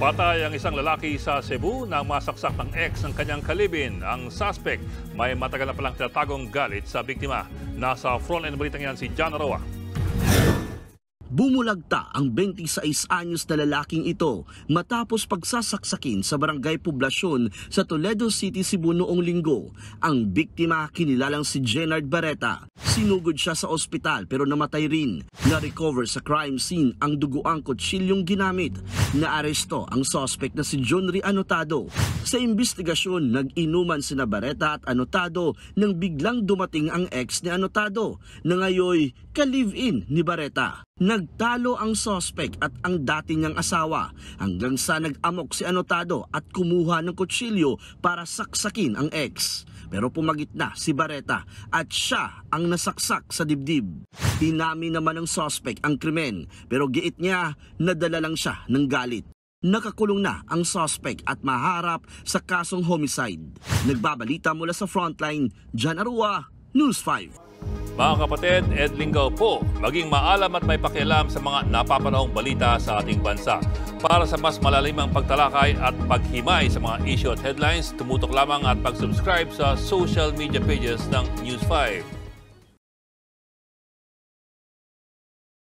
Patay ang isang lalaki sa Cebu na masaksak ng ex ng kanyang kalibin. Ang suspect may matagal na palang tinatagong galit sa biktima. Nasa frontline balitang yan si John Aroa. Bumulagta ang 26 anyos na lalaking ito matapos pagsasaksakin sa barangay Poblasyon sa Toledo City, Cebu noong linggo. Ang biktima kinilalang si Jenard Barreta. Sinugod siya sa ospital pero namatay rin. Na-recover sa crime scene ang duguang kutsilyong ginamit. Naaresto ang suspect na si Jonry Anotado. Sa investigasyon, nag-inuman sina Barreta at Anotado nang biglang dumating ang ex ni Anotado na ngayoy ka-live-in ni Barreta. Nagtalo ang suspect at ang dati niyang asawa hanggang sa nag-amok si Anotado at kumuha ng kutsilyo para saksakin ang ex. Pero pumagit na si Barreta at siya ang nasaksak sa dibdib. Inamin naman ng suspect ang krimen pero giit niya nadala lang siya ng galit. Nakakulong na ang suspect at maharap sa kasong homicide. Nagbabalita mula sa Frontline, John Arua, News 5. Mga kapatid, Ed Lingaw po, maging maalam at may pakialam sa mga napapanahong balita sa ating bansa. Para sa mas malalimang pagtalakay at paghimay sa mga issue at headlines, tumutok lamang at pag-subscribe sa social media pages ng News 5.